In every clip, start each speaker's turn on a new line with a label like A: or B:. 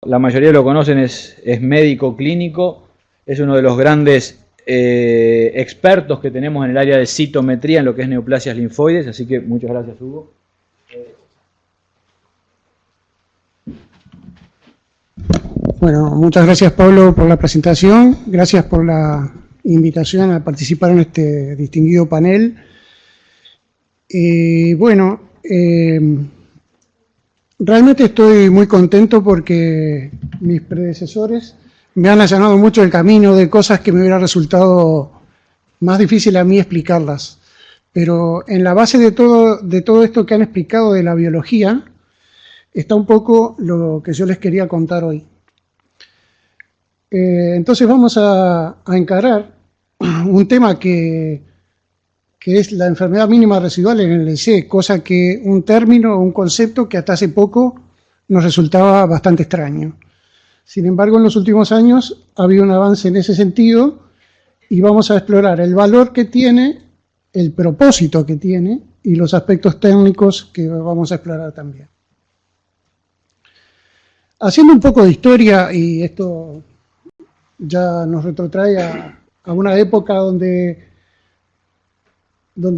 A: la mayoría lo conocen, es médico clínico, es uno de los grandes expertos que tenemos en el área de citometría en lo que es neoplasias linfoides, así que muchas gracias, Hugo.
B: Bueno, muchas gracias, Pablo, por la presentación. Gracias por la invitación a participar en este distinguido panel. Realmente estoy muy contento porque mis predecesores me han allanado mucho el camino de cosas que me hubiera resultado más difícil a mí explicarlas. Pero en la base de todo esto que han explicado de la biología está un poco lo que yo les quería contar hoy. Entonces vamos a encarar un tema que es la enfermedad mínima residual en el LC, cosa que un término, un concepto que hasta hace poco nos resultaba bastante extraño. Sin embargo, en los últimos años ha habido un avance en ese sentido y vamos a explorar el valor que tiene, el propósito que tiene y los aspectos técnicos que vamos a explorar también. Haciendo un poco de historia, y esto ya nos retrotrae a una época donde nos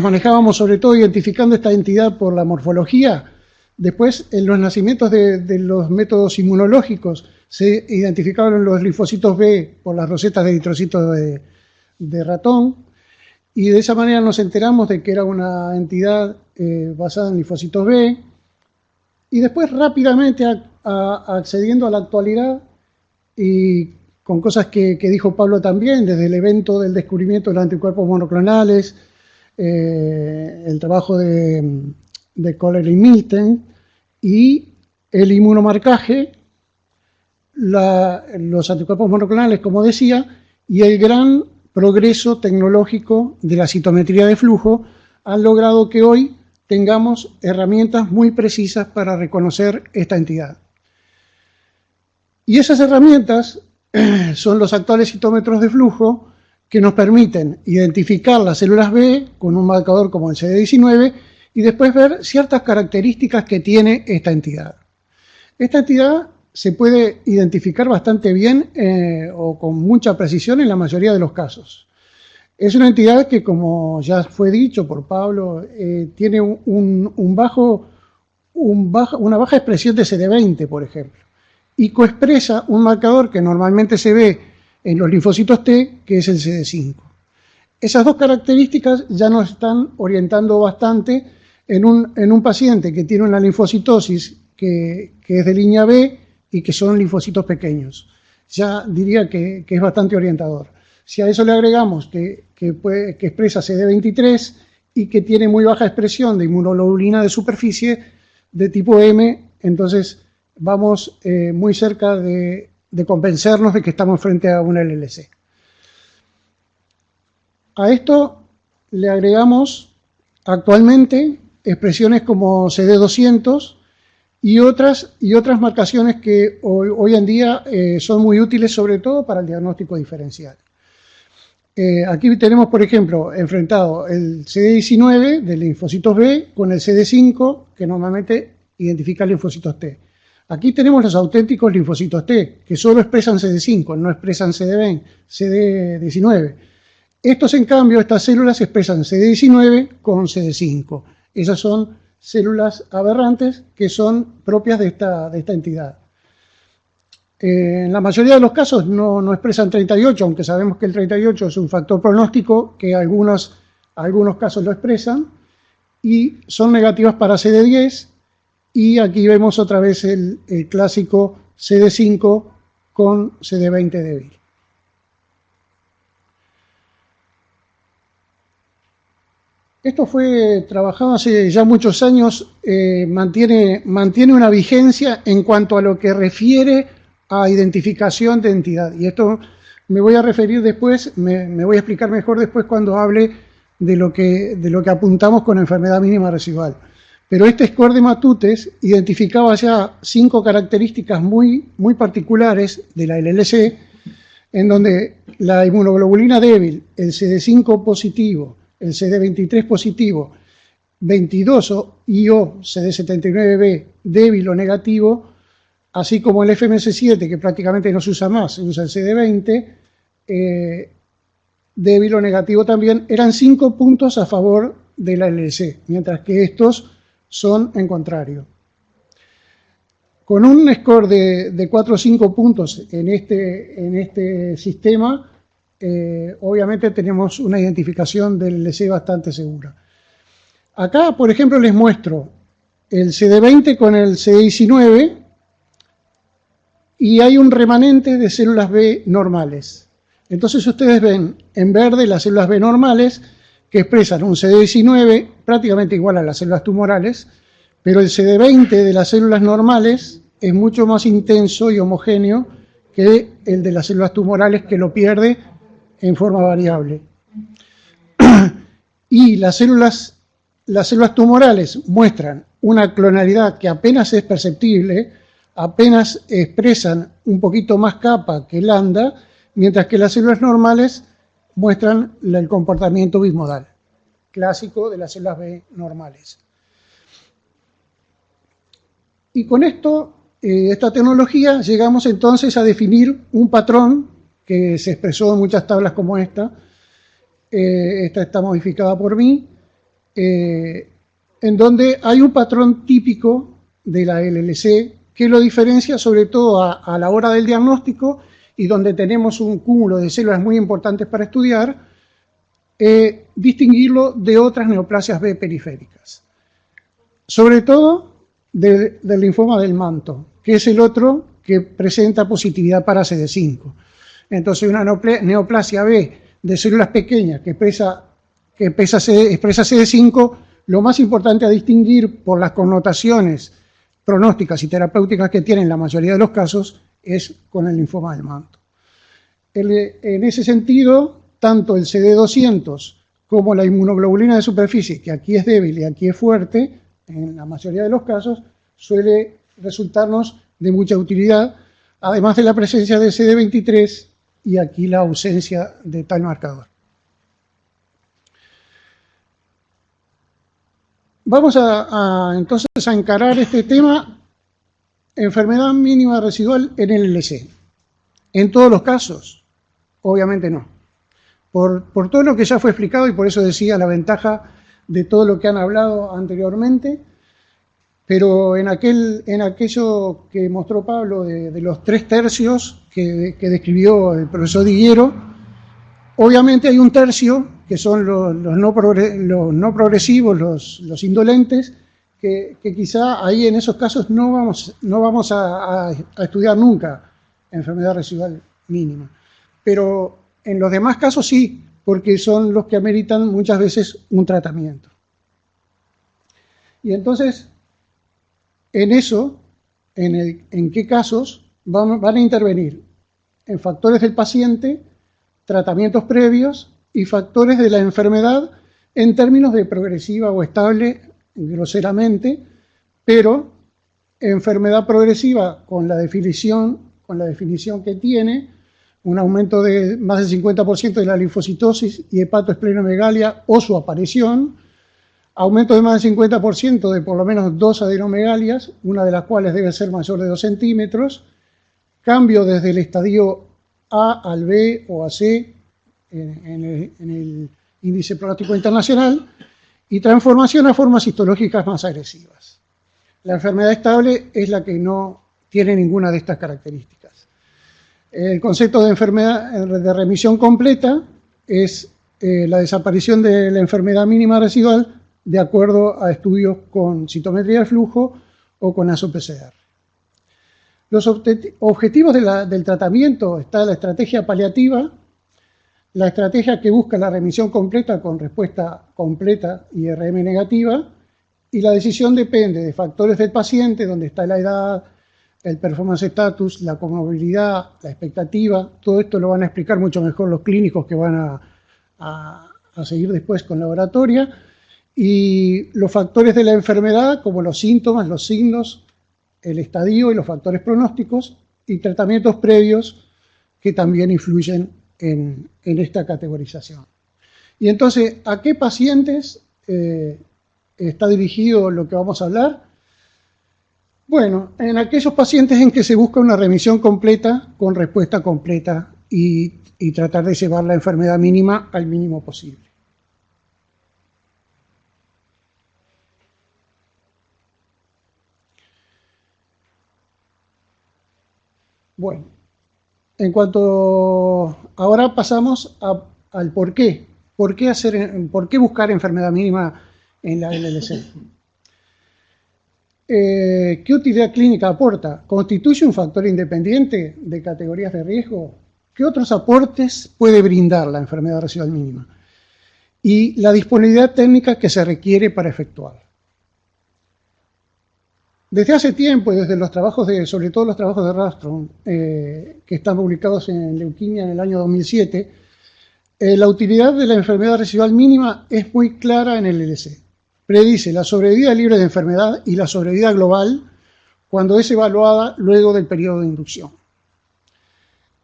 B: manejábamos sobre todo identificando esta entidad por la morfología. Después, en los nacimientos de los métodos inmunológicos, se identificaron los linfocitos B por las rosetas de eritrocitos de ratón, y de esa manera nos enteramos de que era una entidad basada en linfocitos B, y después rápidamente accediendo a la actualidad, y con cosas que dijo Pablo también, desde el evento del descubrimiento de los anticuerpos monoclonales, el trabajo de Kohler y Milten, y el inmunomarcaje, los anticuerpos monoclonales, como decía, y el gran progreso tecnológico de la citometría de flujo han logrado que hoy tengamos herramientas muy precisas para reconocer esta entidad. Y esas herramientas son los actuales citómetros de flujo que nos permiten identificar las células B con un marcador como el CD19 y después ver ciertas características que tiene esta entidad. Esta entidad se puede identificar bastante bien o con mucha precisión en la mayoría de los casos. Es una entidad que, como ya fue dicho por Pablo, tiene una baja expresión de CD20, por ejemplo, y coexpresa un marcador que normalmente se ve en los linfocitos T, que es el CD5. Esas dos características ya nos están orientando bastante en un paciente que tiene una linfocitosis que es de línea B y que son linfocitos pequeños. Ya diría que es bastante orientador. Si a eso le agregamos que expresa CD23 y que tiene muy baja expresión de inmunoglobulina de superficie de tipo M, entonces vamos muy cerca de convencernos de que estamos frente a una LLC. A esto le agregamos actualmente expresiones como CD200 y otras marcaciones que hoy en día son muy útiles, sobre todo para el diagnóstico diferencial. Aquí tenemos, por ejemplo, enfrentado el CD19 de linfocitos B con el CD5, que normalmente identifica linfocitos T. Aquí tenemos los auténticos linfocitos T, que solo expresan CD5, no expresan CD19. Estos, en cambio, estas células expresan CD19 con CD5. Esas son células aberrantes que son propias de esta entidad. En la mayoría de los casos no expresan 38, aunque sabemos que el 38 es un factor pronóstico, que algunos casos lo expresan, y son negativas para CD10, y aquí vemos otra vez el clásico CD5 con CD20 débil. Esto fue trabajado hace ya muchos años, mantiene una vigencia en cuanto a lo que refiere a identificación de entidad. Y esto me voy a referir después, me voy a explicar mejor después cuando hable de lo que apuntamos con enfermedad mínima residual. Pero este score de Matutes identificaba ya 5 características muy particulares de la LLC, en donde la inmunoglobulina débil, el CD5 positivo, el CD23 positivo CD22 o CD79B débil o negativo, así como el FMC7, que prácticamente no se usa más, se usa el CD20, débil o negativo también, eran 5 puntos a favor de la LLC, mientras que estos son en contrario. Con un score de 4 o 5 puntos en este sistema, obviamente tenemos una identificación del LLC bastante segura. Acá, por ejemplo, les muestro el CD20 con el CD19 y hay un remanente de células B normales. Entonces ustedes ven en verde las células B normales que expresan un CD19 prácticamente igual a las células tumorales, pero el CD20 de las células normales es mucho más intenso y homogéneo que el de las células tumorales, que lo pierde en forma variable. Y las células tumorales muestran una clonalidad que apenas es perceptible, apenas expresan un poquito más kappa que lambda, mientras que las células normales muestran el comportamiento bimodal, clásico de las células B normales. Y con esto, esta tecnología, llegamos entonces a definir un patrón que se expresó en muchas tablas como esta. Esta está modificada por mí, en donde hay un patrón típico de la LLC que lo diferencia sobre todo a la hora del diagnóstico, y donde tenemos un cúmulo de células muy importantes para estudiar, distinguirlo de otras neoplasias B periféricas. Sobre todo del linfoma del manto, que es el otro que presenta positividad para CD5. Entonces, una neoplasia B de células pequeñas que expresa CD5, lo más importante a distinguir por las connotaciones pronósticas y terapéuticas que tiene en la mayoría de los casos es con el linfoma del manto. En ese sentido, tanto el CD200 como la inmunoglobulina de superficie, que aquí es débil y aquí es fuerte, en la mayoría de los casos, suele resultarnos de mucha utilidad, además de la presencia de CD23 y aquí la ausencia de tal marcador. Vamos entonces a encarar este tema, enfermedad mínima residual en el LLC. En todos los casos, obviamente no. Por todo lo que ya fue explicado, y por eso decía la ventaja de todo lo que han hablado anteriormente, pero en aquello que mostró Pablo de los 3/3 que describió el profesor Diguero, obviamente hay un tercio que son los no progresivos, los indolentes, que quizá ahí en esos casos no vamos a estudiar nunca enfermedad residual mínima. Pero en los demás casos sí, porque son los que ameritan muchas veces un tratamiento. Y entonces, en eso, en qué casos van a intervenir en factores del paciente, tratamientos previos y factores de la enfermedad en términos de progresiva o estable, groseramente, pero enfermedad progresiva con la definición que tiene, un aumento de más del 50% de la linfocitosis y hepatoesplenomegalia o su aparición, aumento de más del 50% de por lo menos 2 adenomegalias, una de las cuales debe ser mayor de 2 centímetros, cambio desde el estadio A al B o a C en el índice pronóstico internacional, y transformación a formas histológicas más agresivas. La enfermedad estable es la que no tiene ninguna de estas características. El concepto de enfermedad de remisión completa es la desaparición de la enfermedad mínima residual de acuerdo a estudios con citometría de flujo o con ASO-PCR. Los objetivos del tratamiento: está la estrategia paliativa, la estrategia que busca la remisión completa con respuesta completa y RM negativa, y la decisión depende de factores del paciente, donde está la edad, el performance status, la comorbilidad, la expectativa. Todo esto lo van a explicar mucho mejor los clínicos que van a seguir después con la oratoria, y los factores de la enfermedad, como los síntomas, los signos, el estadio y los factores pronósticos, y tratamientos previos que también influyen en esta categorización. Y entonces, ¿a qué pacientes está dirigido lo que vamos a hablar? Bueno, en aquellos pacientes en que se busca una remisión completa con respuesta completa y tratar de llevar la enfermedad mínima al mínimo posible. Bueno, en cuanto ahora pasamos al por qué. ¿Por qué buscar enfermedad mínima en la LLC? ¿Qué utilidad clínica aporta? ¿Constituye un factor independiente de categorías de riesgo? ¿Qué otros aportes puede brindar la enfermedad residual mínima? Y la disponibilidad técnica que se requiere para efectuarla. Desde hace tiempo y desde los trabajos sobre todo los trabajos de Rastrom, que están publicados en Leuquimia en el año 2007, la utilidad de la enfermedad residual mínima es muy clara en el LLC. Predice la sobrevida libre de enfermedad y la sobrevida global cuando es evaluada luego del periodo de inducción,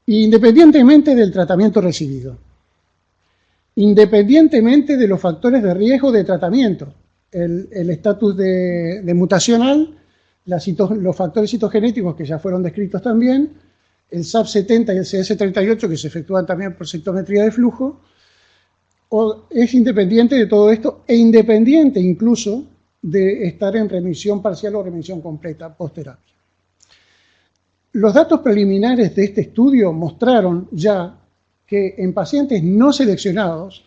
B: independientemente del tratamiento recibido, independientemente de los factores de riesgo de tratamiento, el estatus de mutacional, los factores citogenéticos que ya fueron descritos también, el SAP70 y el CS38 que se efectúan también por citometría de flujo, es independiente de todo esto e independiente incluso de estar en remisión parcial o remisión completa post-terapia. Los datos preliminares de este estudio mostraron ya que en pacientes no seleccionados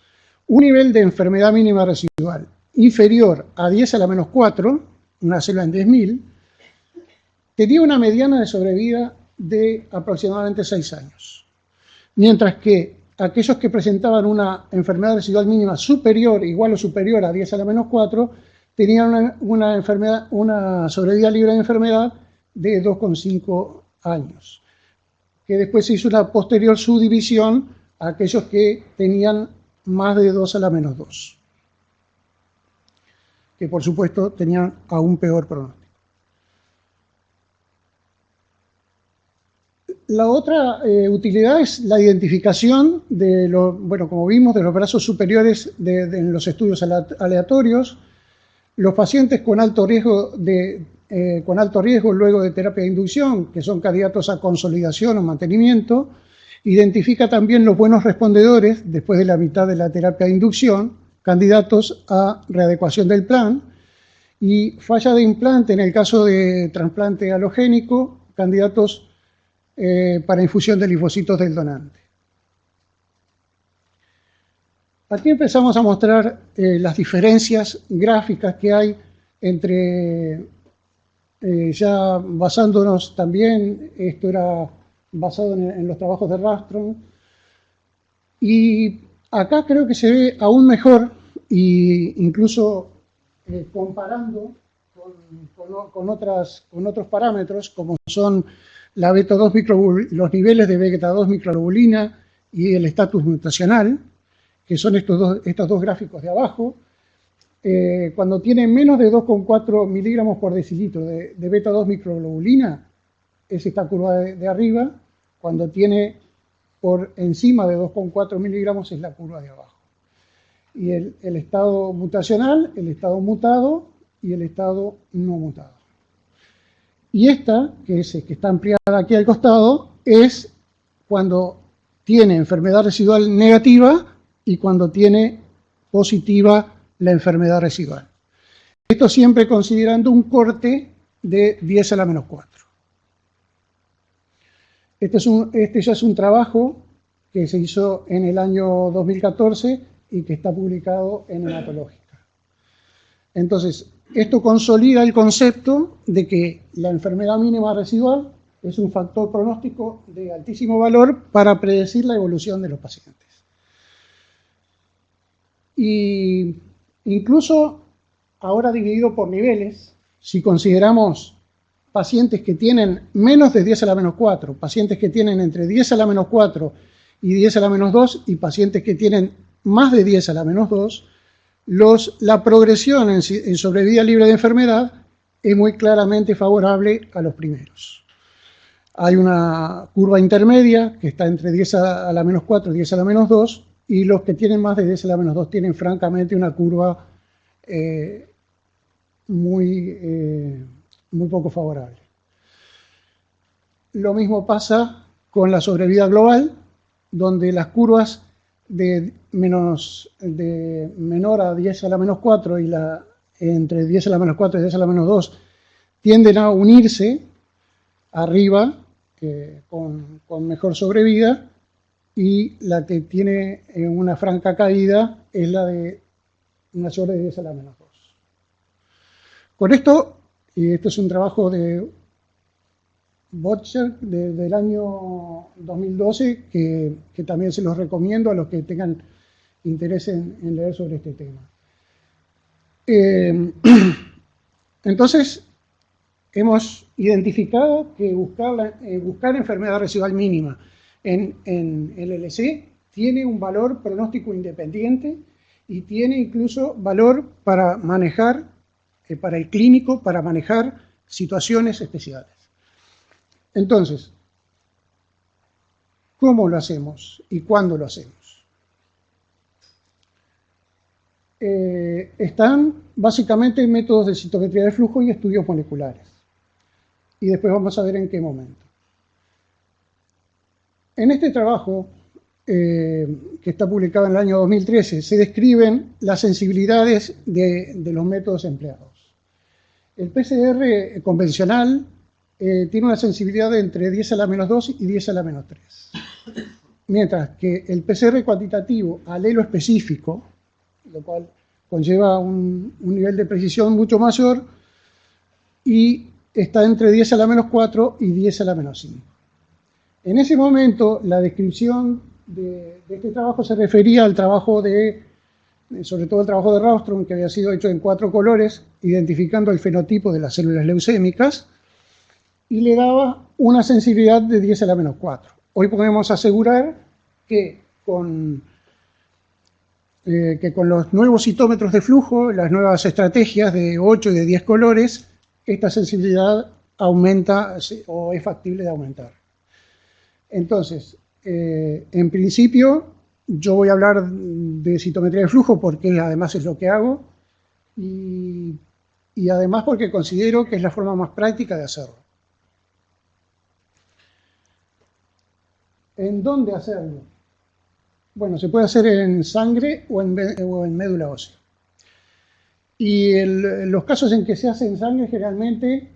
B: un nivel de enfermedad mínima residual inferior a 10 a la menos 4, una célula en 10.000, tenía una mediana de sobrevida de aproximadamente 6 años, mientras que aquellos que presentaban una enfermedad residual mínima superior, igual o superior a 10 a la menos 4, tenían una sobrevida libre de enfermedad de 2,5 años, que después se hizo una posterior subdivisión a aquellos que tenían más de 2 a la menos 2, que por supuesto tenían aún peor pronóstico. La otra utilidad es la identificación de como vimos, de los brazos superiores en los estudios aleatorios. Los pacientes con alto riesgo luego de terapia de inducción, que son candidatos a consolidación o mantenimiento, identifica también los buenos respondedores después de la mitad de la terapia de inducción, candidatos a readecuación del plan, y falla de implante en el caso de trasplante halogénico, candidatos para infusión de linfocitos del donante. Aquí empezamos a mostrar las diferencias gráficas que hay entre, ya basándonos también, esto era basado en los trabajos de Rastrom, y acá creo que se ve aún mejor, e incluso comparando con otros parámetros, como son la los niveles de beta-2 microglobulina y el estatus mutacional, que son estos dos gráficos de abajo. Cuando tiene menos de 2,4 miligramos por decilitro de beta-2 microglobulina, es esta curva de arriba. Cuando tiene por encima de 2,4 miligramos es la curva de abajo. Y el estado mutacional, el estado mutado y el estado no mutado. Y esta, que está ampliada aquí al costado, es cuando tiene enfermedad residual negativa y cuando tiene positiva la enfermedad residual. Esto siempre considerando un corte de 10 a la menos 4. Este ya es un trabajo que se hizo en el año 2014 y que está publicado en Hematológica. Entonces, esto consolida el concepto de que la enfermedad mínima residual es un factor pronóstico de altísimo valor para predecir la evolución de los pacientes. Y incluso ahora dividido por niveles, si consideramos pacientes que tienen menos de 10 a la menos 4, pacientes que tienen entre 10 a la menos 4 y 10 a la menos 2, y pacientes que tienen más de 10 a la menos 2, la progresión en sobrevida libre de enfermedad es muy claramente favorable a los primeros. Hay una curva intermedia que está entre 10 a la menos 4 y 10 a la menos 2, y los que tienen más de 10 a la menos 2 tienen francamente una curva muy poco favorable. Lo mismo pasa con la sobrevida global, donde las curvas de menor a 10 a la menos 4 y entre 10 a la menos 4 y 10 a la menos 2 tienden a unirse arriba con mejor sobrevida, y la que tiene una franca caída es la de mayor de 10 a la menos 2. Con esto, y esto es un trabajo de Butcher del año 2012, que también se los recomiendo a los que tengan interés en leer sobre este tema. Entonces, hemos identificado que buscar enfermedad residual mínima en LLC tiene un valor pronóstico independiente y tiene incluso valor para manejar, para el clínico, para manejar situaciones especiales. Entonces, ¿cómo lo hacemos y cuándo lo hacemos? Están básicamente métodos de citometría de flujo y estudios moleculares. Y después vamos a ver en qué momento. En este trabajo, que está publicado en el año 2013, se describen las sensibilidades de los métodos empleados. El PCR convencional tiene una sensibilidad de entre 10 a la menos 2 y 10 a la menos 3. Mientras que el PCR cuantitativo alelo específico, lo cual conlleva un nivel de precisión mucho mayor, y está entre 10 a la menos 4 y 10 a la menos 5. En ese momento, la descripción de este trabajo se refería al trabajo sobre todo el trabajo de Raustrom, que había sido hecho en 4 colores, identificando el fenotipo de las células leucémicas, y le daba una sensibilidad de 10 a la menos 4. Hoy podemos asegurar que con los nuevos citómetros de flujo, las nuevas estrategias de 8 y de 10 colores, esta sensibilidad aumenta o es factible de aumentar. Entonces, en principio, yo voy a hablar de citometría de flujo porque además es lo que hago, y además porque considero que es la forma más práctica de hacerlo. ¿En dónde hacerlo? Bueno, se puede hacer en sangre o en médula ósea. Y los casos en que se hace en sangre generalmente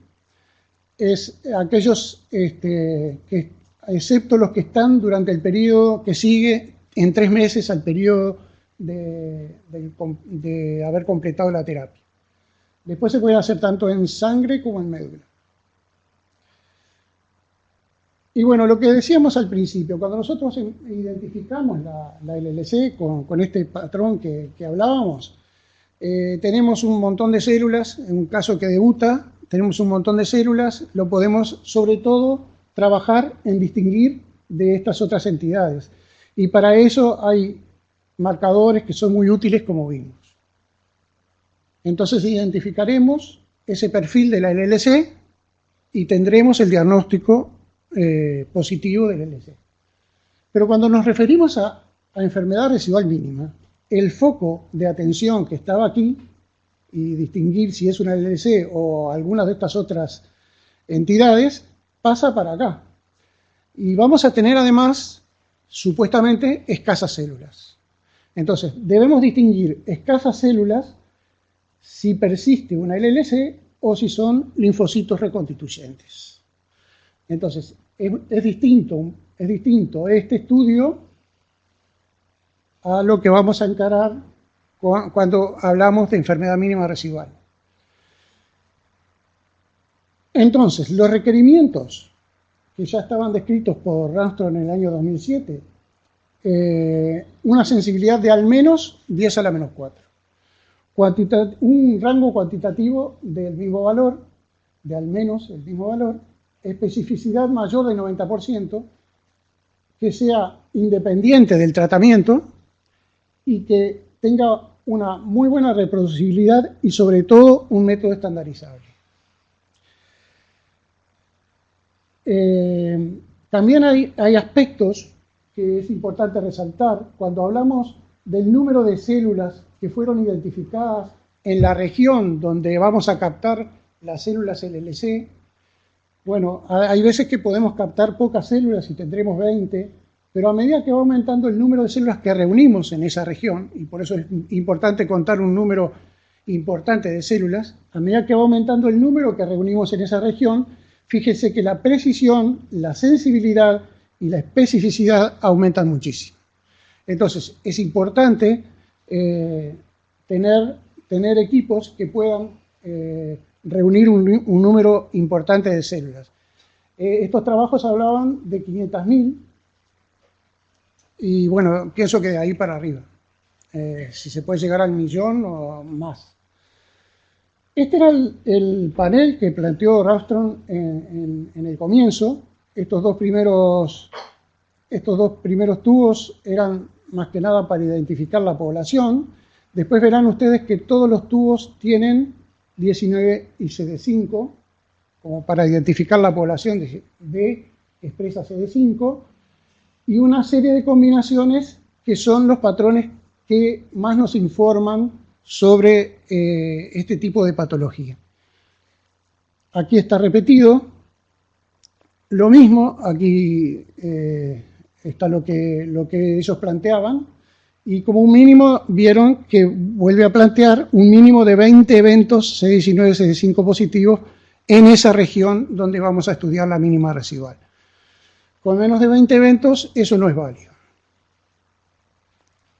B: es aquellos excepto los que están durante el periodo que sigue en 3 meses al periodo de haber completado la terapia. Después se puede hacer tanto en sangre como en médula. Y bueno, lo que decíamos al principio, cuando nosotros identificamos la LLC con este patrón que hablábamos, tenemos un montón de células, en un caso que debuta, tenemos un montón de células, lo podemos sobre todo trabajar en distinguir de estas otras entidades. Y para eso hay marcadores que son muy útiles, como vimos. Entonces identificaremos ese perfil de la LLC y tendremos el diagnóstico positivo del LLC. Pero cuando nos referimos a enfermedad residual mínima, el foco de atención que estaba aquí, y distinguir si es una LLC o alguna de estas otras entidades, pasa para acá. Y vamos a tener además, supuestamente, escasas células. Entonces, debemos distinguir escasas células si persiste una LLC o si son linfocitos reconstituyentes. Entonces, es distinto este estudio a lo que vamos a encarar cuando hablamos de enfermedad mínima residual. Entonces, los requerimientos que ya estaban descritos por Raustrom en el año 2007, una sensibilidad de al menos 10 a la menos 4. Un rango cuantitativo del mismo valor, de al menos el mismo valor, especificidad mayor del 90%, que sea independiente del tratamiento y que tenga una muy buena reproducibilidad y sobre todo un método estandarizable. También hay aspectos que es importante resaltar cuando hablamos del número de células que fueron identificadas en la región donde vamos a captar las células LLC, bueno, hay veces que podemos captar pocas células y tendremos 20, pero a medida que va aumentando el número de células que reunimos en esa región, y por eso es importante contar un número importante de células, a medida que va aumentando el número que reunimos en esa región, fíjese que la precisión, la sensibilidad y la especificidad aumentan muchísimo. Entonces, es importante tener equipos que puedan reunir un número importante de células. Estos trabajos hablaban de 500.000 y bueno, pienso que de ahí para arriba, si se puede llegar al 1.000.000 o más. Este era el panel que planteó Ralston en el comienzo. Estos dos primeros tubos eran más que nada para identificar la población. Después verán ustedes que todos los tubos tienen 19 y CD5, como para identificar la población de B expresa CD5, y una serie de combinaciones que son los patrones que más nos informan sobre este tipo de patología. Aquí está repetido. Lo mismo, aquí está lo que ellos planteaban, y como un mínimo vieron que vuelve a plantear un mínimo de 20 eventos CD19, CD5 positivos en esa región donde vamos a estudiar la mínima residual. Con menos de 20 eventos eso no es válido.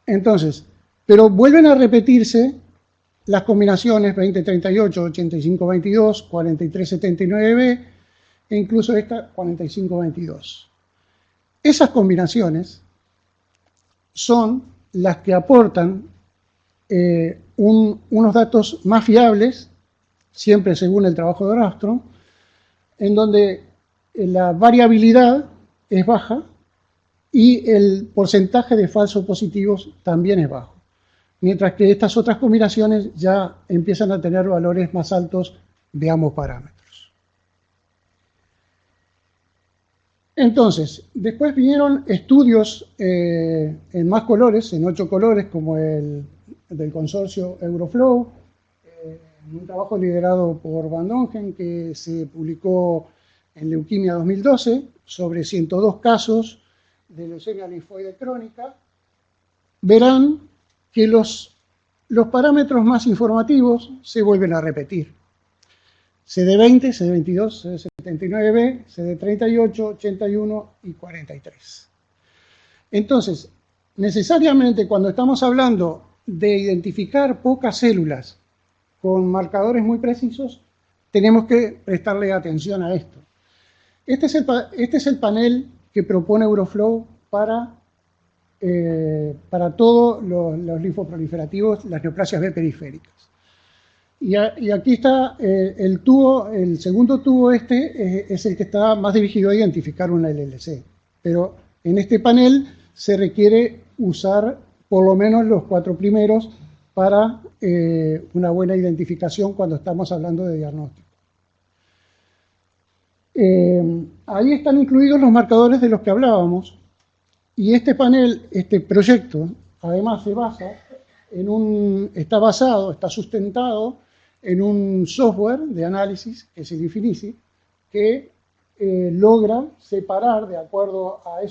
B: Entonces, pero vuelven a repetirse las combinaciones 2038, 8522, 4379B e incluso esta 4522. Esas combinaciones son las que aportan unos datos más fiables, siempre según el trabajo de Ralston, en donde la variabilidad es baja y el porcentaje de falsos positivos también es bajo, mientras que estas otras combinaciones ya empiezan a tener valores más altos de ambos parámetros. Entonces, después vinieron estudios en más colores, en 8 colores, como el del consorcio Euroflow, un trabajo liderado por Van Dongen que se publicó en Leuquimia 2012 sobre 102 casos de leucemia linfoide crónica. Verán que los parámetros más informativos se vuelven a repetir. CD20, CD22, CD79B, CD38, 81 y 43. Entonces, necesariamente cuando estamos hablando de identificar pocas células con marcadores muy precisos, tenemos que prestarle atención a esto. Este es el panel que propone Euroflow para todos los linfoproliferativos, las neoplasias B periféricas. Y aquí está el tubo, el segundo tubo es el que está más dirigido a identificar una LLC. Pero en este panel se requiere usar por lo menos los 4 primeros para una buena identificación cuando estamos hablando de diagnóstico. Ahí están incluidos los marcadores de los que hablábamos. Y este panel, este proyecto, además está sustentado en un software de análisis, que es el Infinisi, que logra separar de acuerdo a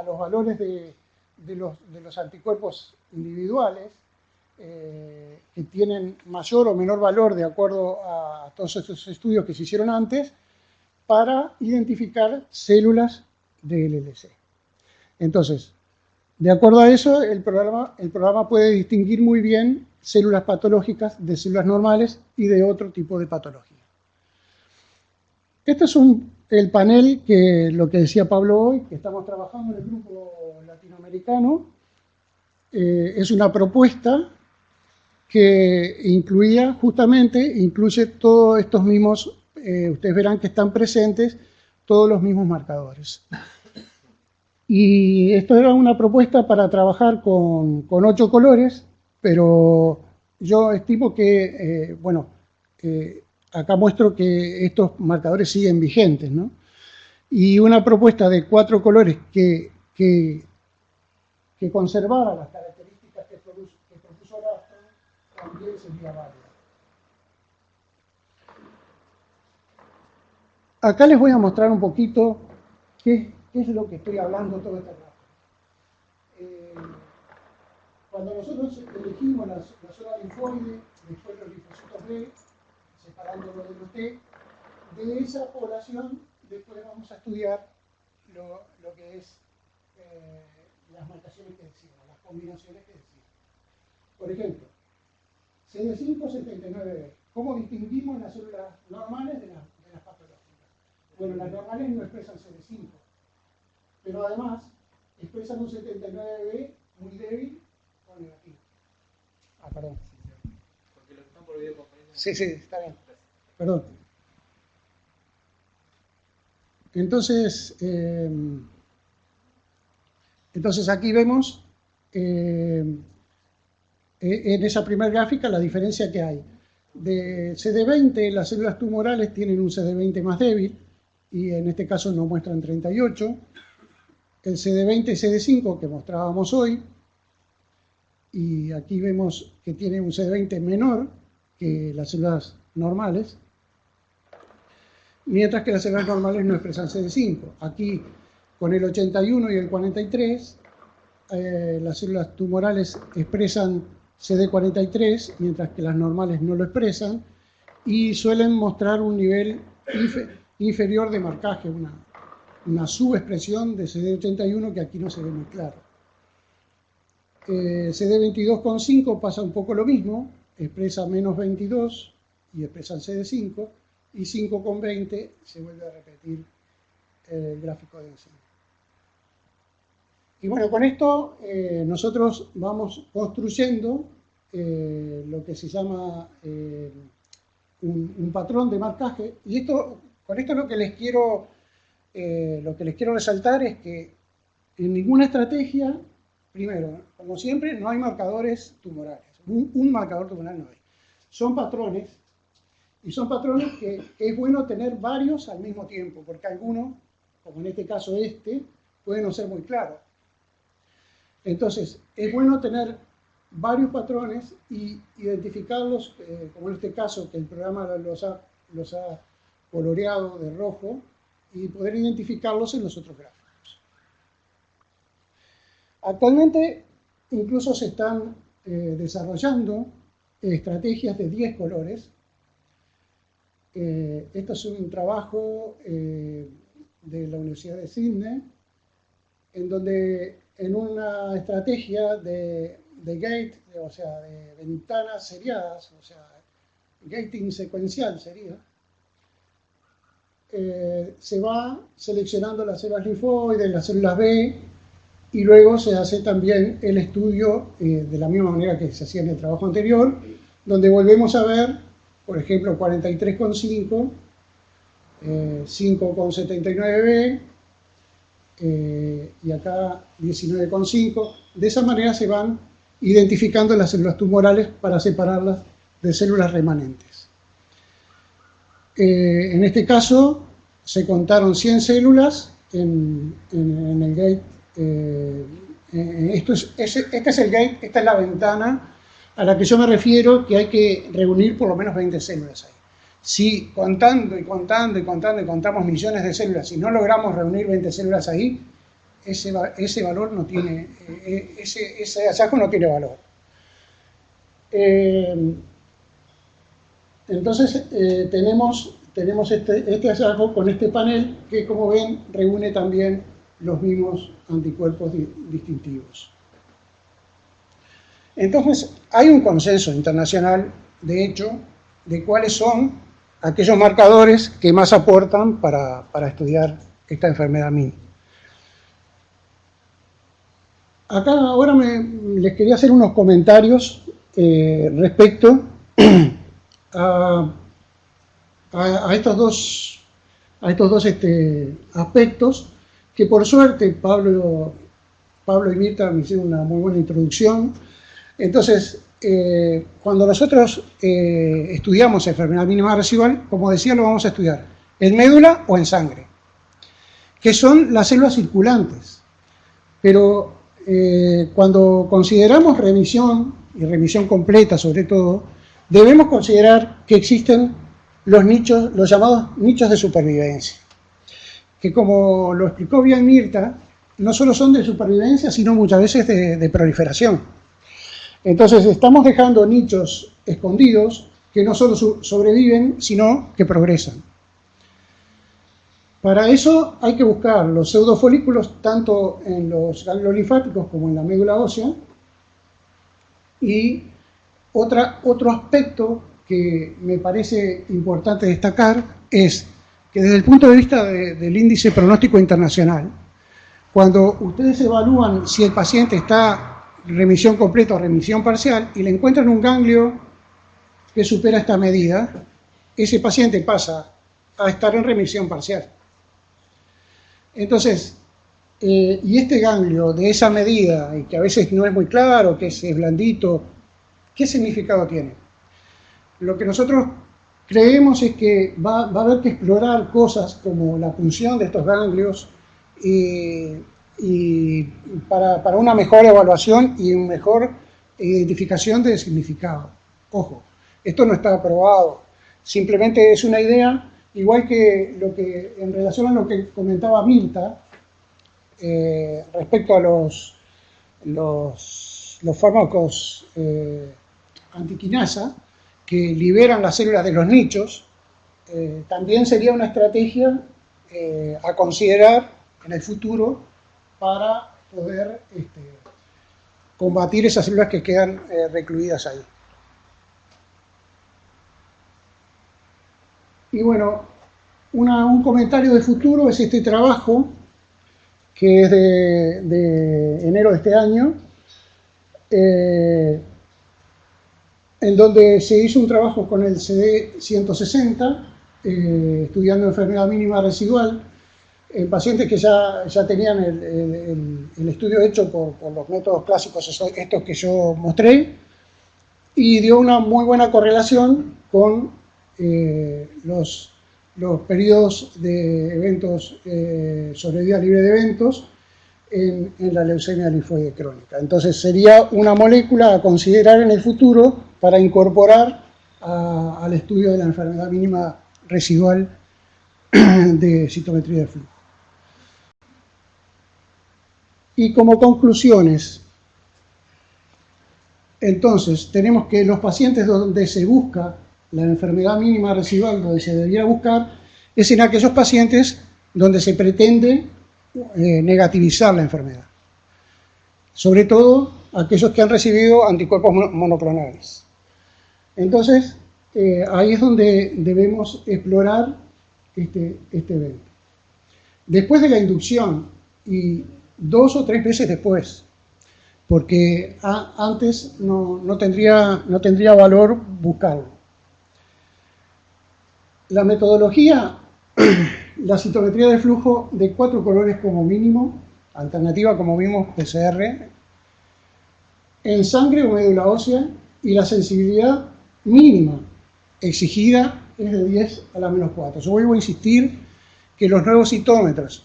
B: los valores de los anticuerpos individuales, que tienen mayor o menor valor de acuerdo a todos estos estudios que se hicieron antes, para identificar células de LLC. Entonces, de acuerdo a eso, el programa puede distinguir muy bien células patológicas de células normales y de otro tipo de patología. Este es el panel lo que decía Pablo hoy, que estamos trabajando en el grupo latinoamericano. Es una propuesta que incluye todos estos mismos, ustedes verán que están presentes todos los mismos marcadores. Y esto era una propuesta para trabajar con 8 colores, pero yo estimo que, acá muestro que estos marcadores siguen vigentes, ¿no? Y una propuesta de 4 colores que conservara las características que propuso Ralston también sería válida. Acá les voy a mostrar un poquito qué es lo que estoy hablando todo este rato. Cuando nosotros elegimos la zona linfoide, después los linfocitos B, separándolo de los T, de esa población después vamos a estudiar lo que es las marcaciones que decimos, las combinaciones que decimos. Por ejemplo, CD5-79B. ¿Cómo distinguimos las células normales de las patológicas? Bueno, las normales no expresan CD5, pero además expresan un 79B muy débil o negativo. Ah, perdón.
A: Porque lo están por videoconferencia.
B: Sí, está bien. Perdón. Entonces aquí vemos en esa primera gráfica la diferencia que hay. De CD20, las células tumorales tienen un CD20 más débil, y en este caso nos muestran 38. El CD20 y CD5 que mostrábamos hoy, y aquí vemos que tiene un CD20 menor que las células normales, mientras que las células normales no expresan CD5. Aquí, con el 81 y el 43, las células tumorales expresan CD43, mientras que las normales no lo expresan, y suelen mostrar un nivel inferior de marcaje, una subexpresión de CD81 que aquí no se ve muy claro. CD22,5 pasa un poco lo mismo, expresa menos 22 y expresan CD5, y 5,20 se vuelve a repetir el gráfico de encima. Y bueno, con esto nosotros vamos construyendo lo que se llama un patrón de marcaje, y con esto lo que les quiero resaltar es que en ninguna estrategia, primero, como siempre, no hay marcadores tumorales, un marcador tumoral no hay. Son patrones, y son patrones que es bueno tener varios al mismo tiempo, porque algunos, como en este caso puede no ser muy claro. Entonces, es bueno tener varios patrones y identificarlos, como en este caso, que el programa los ha coloreado de rojo, y poder identificarlos en los otros gráficos. Actualmente, incluso se están desarrollando estrategias de 10 colores. Esto es un trabajo de la Universidad de Sydney, en donde en una estrategia de gate, o sea, de ventanas seriadas, o sea, gating secuencial sería, se va seleccionando las células linfoides, las células B, y luego se hace también el estudio de la misma manera que se hacía en el trabajo anterior, donde volvemos a ver, por ejemplo, 43,5, 5,79B, y acá 19,5. De esa manera se van identificando las células tumorales para separarlas de células remanentes. En este caso se contaron 100 células en el gate. Este es el gate, esta es la ventana a la que yo me refiero, que hay que reunir por lo menos 20 células ahí. Si contamos millones de células, si no logramos reunir 20 células ahí, ese valor no tiene, ese hallazgo no tiene valor. Entonces tenemos este hallazgo con este panel que, como ven, reúne también los mismos anticuerpos distintivos. Entonces hay un consenso internacional, de hecho, de cuáles son aquellos marcadores que más aportan para estudiar esta enfermedad MIN. Acá ahora les quería hacer unos comentarios respecto a estos dos aspectos, que por suerte Pablo y Mirta me hicieron una muy buena introducción. Entonces, cuando nosotros estudiamos enfermedad mínima residual, como decía, lo vamos a estudiar en médula o en sangre, que son las células circulantes. Pero cuando consideramos remisión y remisión completa sobre todo, debemos considerar que existen los nichos, los llamados nichos de supervivencia, que como lo explicó bien Mirta, no solo son de supervivencia, sino muchas veces de proliferación. Entonces estamos dejando nichos escondidos que no solo sobreviven, sino que progresan. Para eso hay que buscar los pseudofolículos tanto en los ganglios linfáticos como en la médula ósea. Y otro aspecto que me parece importante destacar es que desde el punto de vista del índice pronóstico internacional, cuando ustedes evalúan si el paciente está en remisión completa o remisión parcial y le encuentran un ganglio que supera esta medida, ese paciente pasa a estar en remisión parcial. Entonces, y este ganglio de esa medida, y que a veces no es muy claro, que es blandito, ¿qué significado tiene? Lo que nosotros creemos es que va a haber que explorar cosas como la función de estos ganglios y para una mejor evaluación y una mejor identificación de significado. Ojo, esto no está aprobado, simplemente es una idea, igual que en relación a lo que comentaba Mirta, respecto a los fármacos antiquinasa que liberan las células de los nichos, también sería una estrategia a considerar en el futuro para poder combatir esas células que quedan recluidas ahí. Y bueno, un comentario de futuro es este trabajo que es de enero de este año, en donde se hizo un trabajo con el CD160, estudiando enfermedad mínima residual, en pacientes que ya tenían el estudio hecho por los métodos clásicos, estos que yo mostré, y dio una muy buena correlación con los periodos de eventos, sobrevida libre de eventos, en la leucemia linfoide crónica. Entonces sería una molécula a considerar en el futuro para incorporar al estudio de la enfermedad mínima residual de citometría de flujo. Y como conclusiones, entonces tenemos que los pacientes donde se busca la enfermedad mínima residual, donde se debería buscar, es en aquellos pacientes donde se pretende negativizar la enfermedad. Sobre todo aquellos que han recibido anticuerpos monoclonales. Entonces, ahí es donde debemos explorar este evento. Después de la inducción y 2 o 3 veces después, porque antes no tendría valor buscarlo. La metodología, la citometría de flujo de 4 colores como mínimo, alternativa como vimos PCR, en sangre o médula ósea, y la sensibilidad mínima exigida es de 10 a la menos 4. Yo vuelvo a insistir que los nuevos citómetros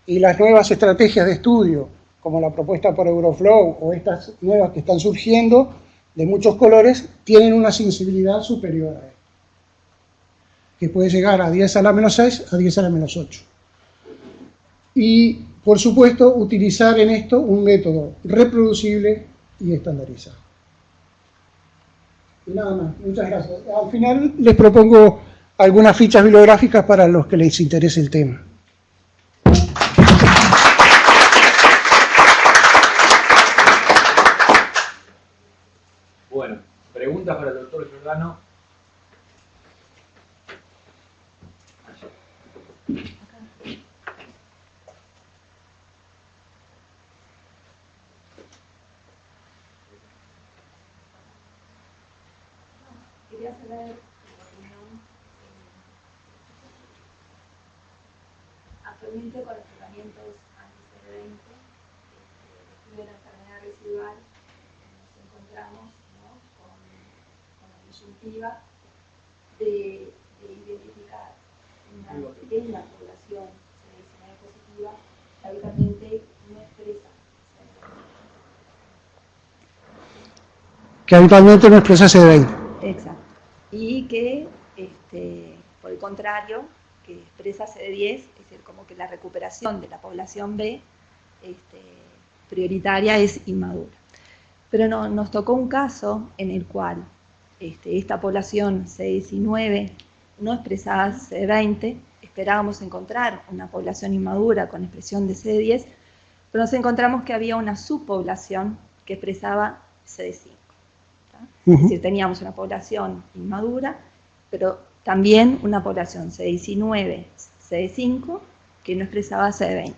B: y las nuevas estrategias de estudio, como la propuesta por Euroflow o estas nuevas que están surgiendo de muchos colores, tienen una sensibilidad superior a esto, que puede llegar a 10 a la menos 6 a 10 a la menos 8. Y, por supuesto, utilizar en esto un método reproducible y estandarizado. Y nada más, muchas gracias. Al final les propongo algunas fichas bibliográficas para los que les interese el tema.
A: Bueno, preguntas para el doctor Giordano.
C: Quería saber tu opinión actualmente con los tratamientos anti-CD20 de la enfermedad residual. Nos encontramos, ¿no?, con la disyuntiva de identificar una pequeña población CD19 positiva que habitualmente no expresa.
B: que habitualmente no expresa CD20.
C: Exacto. Y que, por el contrario, que expresa CD10, es decir, como que la recuperación de la población B prioritaria es inmadura. Pero no, nos tocó un caso en el cual esta población CD19 no expresaba CD20, esperábamos encontrar una población inmadura con expresión de CD10, pero nos encontramos que había una subpoblación que expresaba CD5. Es decir, teníamos una población inmadura, pero también una población CD19, CD5, que no expresaba CD20.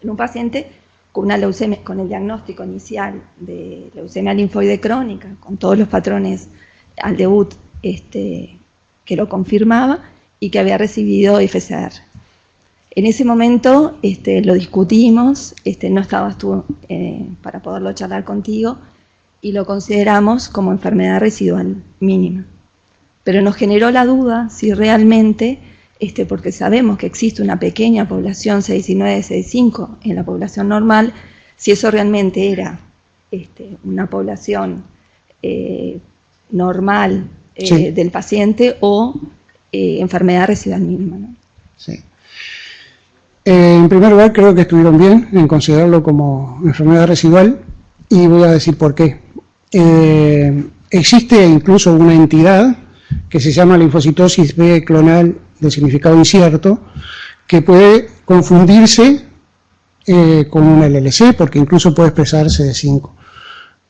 C: En un paciente con una leucemia, con el diagnóstico inicial de leucemia linfoide crónica, con todos los patrones al debut que lo confirmaba y que había recibido FCR. En ese momento lo discutimos, no estabas tú para poderlo charlar contigo, y lo consideramos como enfermedad residual mínima. Pero nos generó la duda si realmente, porque sabemos que existe una pequeña población CD19, CD5 en la población normal, si eso realmente era una población normal
B: sí.
C: del paciente o enfermedad residual mínima, ¿no?
B: Sí. En primer lugar, creo que estuvieron bien en considerarlo como enfermedad residual, y voy a decir por qué. Existe incluso una entidad que se llama linfocitosis B clonal de significado incierto, que puede confundirse con un LLC, porque incluso puede expresar CD5.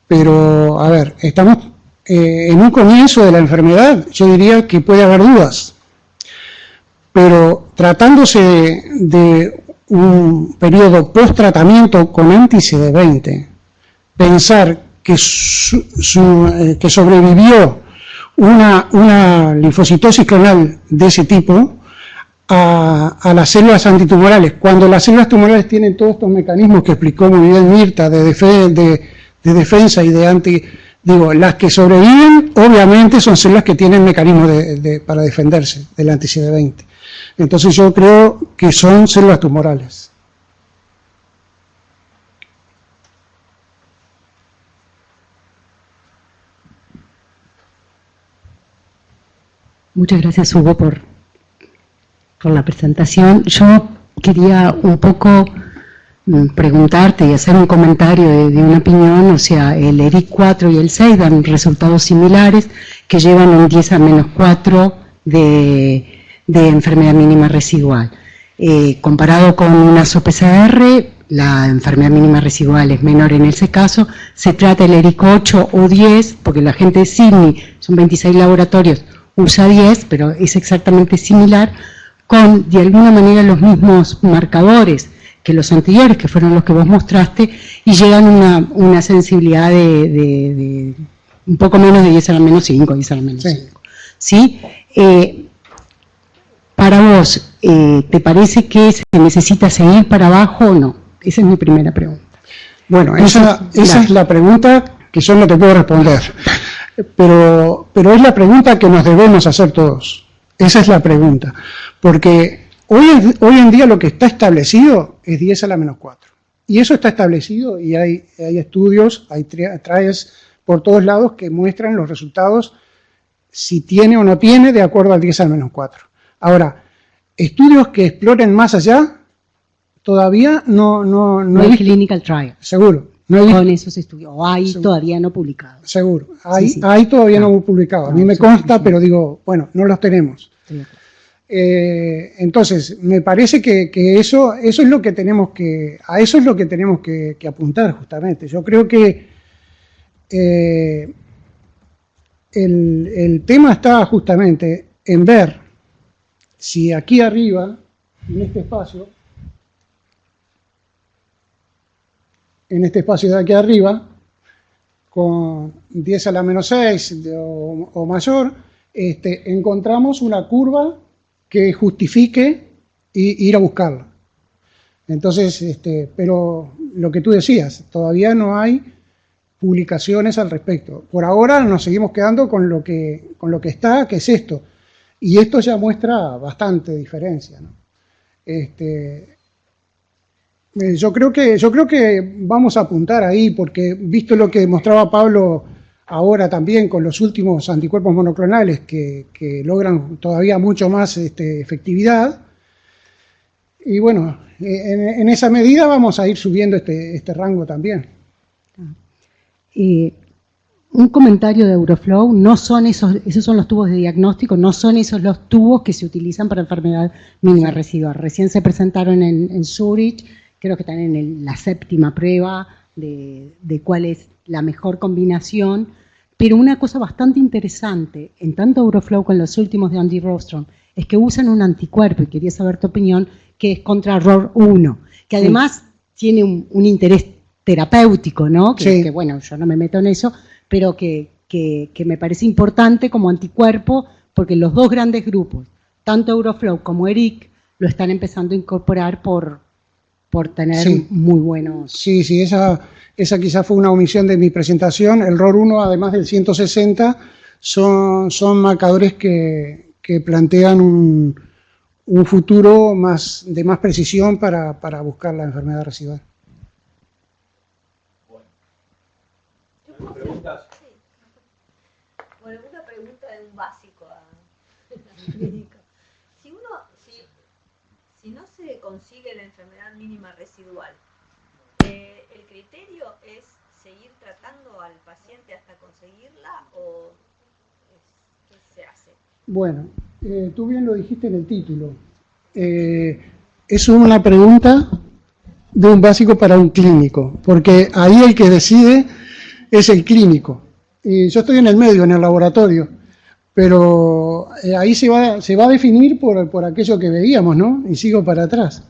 B: Pero, a ver, estamos en un comienzo de la enfermedad, yo diría que puede haber dudas. Pero tratándose de un periodo post-tratamiento con anti-CD20, pensar que sobrevivió una linfocitosis clonal de ese tipo a las células antitumorales, cuando las células tumorales tienen todos estos mecanismos que explicó muy bien Mirta, de defensa y de las que sobreviven obviamente son células que tienen mecanismos para defenderse del anti-CD20. Entonces yo creo que son células tumorales.
D: Muchas gracias, Hugo, por la presentación. Yo quería un poco preguntarte y hacer un comentario de una opinión, o sea, el ERIC4 y el 6 dan resultados similares que llevan un 10 a menos 4 de enfermedad mínima residual. Comparado con una SOPCR, la enfermedad mínima residual es menor en ese caso. Se trata el ERIC8 o 10, porque la gente de Sydney, son 26 laboratorios, usa 10, pero es exactamente similar, con de alguna manera los mismos marcadores que los anteriores, que fueron los que vos mostraste, y llegan a una sensibilidad de un poco menos de 10 a la menos 5, 10 a la menos 5. ¿Sí? Para vos, ¿te parece que se necesita seguir para abajo o no? Esa es mi primera pregunta.
B: Bueno, esa es la pregunta que yo no te puedo responder. Pero es la pregunta que nos debemos hacer todos. Esa es la pregunta. Porque hoy en día lo que está establecido es 10 a la menos 4. Y eso está establecido y hay estudios, hay trials por todos lados que muestran los resultados, si tiene o no tiene, de acuerdo al 10 a la menos 4. Ahora, estudios que exploren más allá, todavía no
D: hay clinical trial.
B: Seguro.
D: Con esos estudios, o hay todavía no publicados.
B: Seguro, hay todavía no publicados. A mí me consta, pero digo, bueno, no los tenemos. Entonces, me parece que eso es lo que tenemos que, a eso es lo que tenemos que apuntar justamente. Yo creo que el tema está justamente en ver si aquí arriba, en este espacio de aquí arriba, con 10 a la menos 6 o mayor, encontramos una curva que justifique ir a buscarla. Entonces, pero lo que tú decías, todavía no hay publicaciones al respecto. Por ahora nos seguimos quedando con lo que está, que es esto. Y esto ya muestra bastante diferencia, ¿no? Yo creo que vamos a apuntar ahí, porque visto lo que mostraba Pablo ahora también con los últimos anticuerpos monoclonales que logran todavía mucho más efectividad. Y bueno, en esa medida vamos a ir subiendo este rango también.
D: Un comentario de Euroflow, no son esos son los tubos de diagnóstico, no son esos los tubos que se utilizan para enfermedad mínima residual. Recién se presentaron en Zurich, creo que están en la 7ª prueba de cuál es la mejor combinación, pero una cosa bastante interesante, en tanto Euroflow con los últimos de Andy Rostrom, es que usan un anticuerpo, y quería saber tu opinión, que es contra ROR1, que además tiene un interés terapéutico, ¿no? Que bueno, yo no me meto en eso, pero que me parece importante como anticuerpo, porque los dos grandes grupos, tanto Euroflow como ERIC, lo están empezando a incorporar por tener muy buenos...
B: Sí, esa quizás fue una omisión de mi presentación. El ROR1, además del 160, son marcadores que plantean un futuro de más precisión para buscar la enfermedad residual.
A: ¿Preguntas?
E: Sí. Bueno, una pregunta de un básico al clínico. Si no se consigue la enfermedad mínima residual, ¿el criterio es seguir tratando al paciente hasta conseguirla o qué se hace?
B: Bueno, tú bien lo dijiste en el título. Es una pregunta de un básico para un clínico, porque ahí el que decide es el clínico. Y yo estoy en el medio, en el laboratorio, pero ahí se va a definir por aquello que veíamos, ¿no? Y sigo para atrás.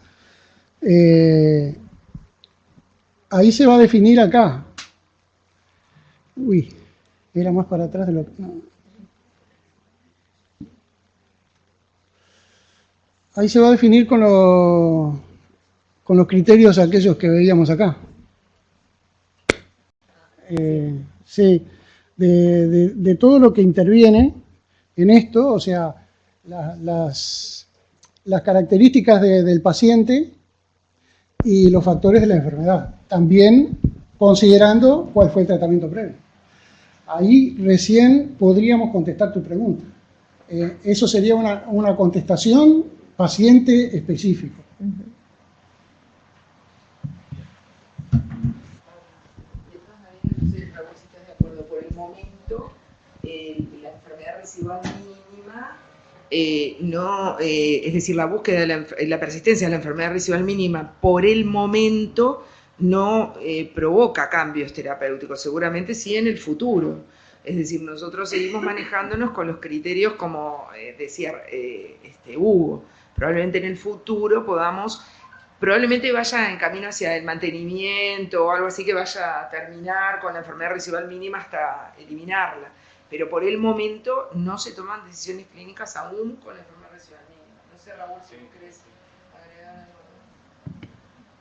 B: Ahí se va a definir acá. Uy, era más para atrás de lo que... No. Ahí se va a definir con los criterios aquellos que veíamos acá. Sí, de todo lo que interviene en esto, o sea, las características del paciente y los factores de la enfermedad, también considerando cuál fue el tratamiento previo. Ahí recién podríamos contestar tu pregunta. Eso sería una contestación paciente específico.
F: La enfermedad residual mínima, es decir, la búsqueda de la persistencia de la enfermedad residual mínima por el momento no provoca cambios terapéuticos, seguramente sí en el futuro. Es decir, nosotros seguimos manejándonos con los criterios como decía Hugo. Probablemente en el futuro probablemente vaya en camino hacia el mantenimiento o algo así, que vaya a terminar con la enfermedad residual mínima hasta eliminarla. Pero por el momento no se toman decisiones clínicas aún con la enfermedad residual mínima. No sé, Raúl, si tú querés agregar algo.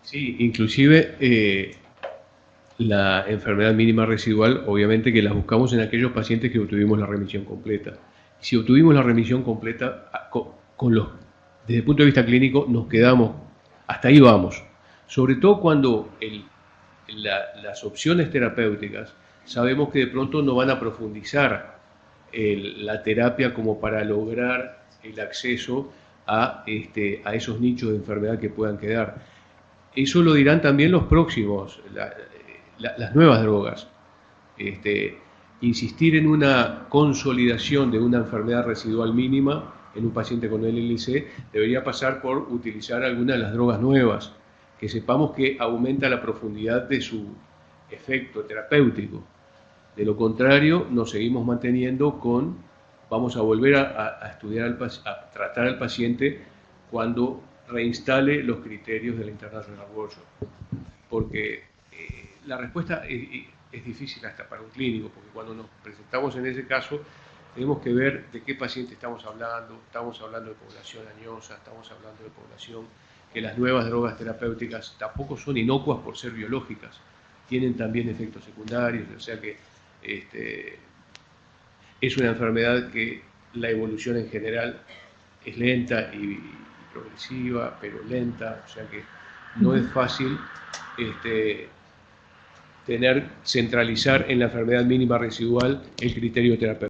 G: Sí, inclusive la enfermedad mínima residual, obviamente que la buscamos en aquellos pacientes que obtuvimos la remisión completa. Si obtuvimos la remisión completa, desde el punto de vista clínico nos quedamos, hasta ahí vamos. Sobre todo cuando las opciones terapéuticas sabemos que de pronto no van a profundizar la terapia como para lograr el acceso a esos nichos de enfermedad que puedan quedar. Eso lo dirán también los próximos, las nuevas drogas. Insistir en una consolidación de una enfermedad residual mínima en un paciente con LLC debería pasar por utilizar alguna de las drogas nuevas, que sepamos que aumenta la profundidad de su efecto terapéutico. De lo contrario, nos seguimos manteniendo vamos a volver a estudiar, a tratar al paciente cuando reinstale los criterios de la International Workshop. Porque la respuesta es difícil hasta para un clínico, porque cuando nos presentamos en ese caso, tenemos que ver de qué paciente estamos hablando de población añosa, estamos hablando de población que las nuevas drogas terapéuticas tampoco son inocuas por ser biológicas, tienen también efectos secundarios, o sea que es una enfermedad que la evolución en general es lenta y progresiva, pero lenta, o sea que no es fácil centralizar en la enfermedad mínima residual el criterio terapéutico.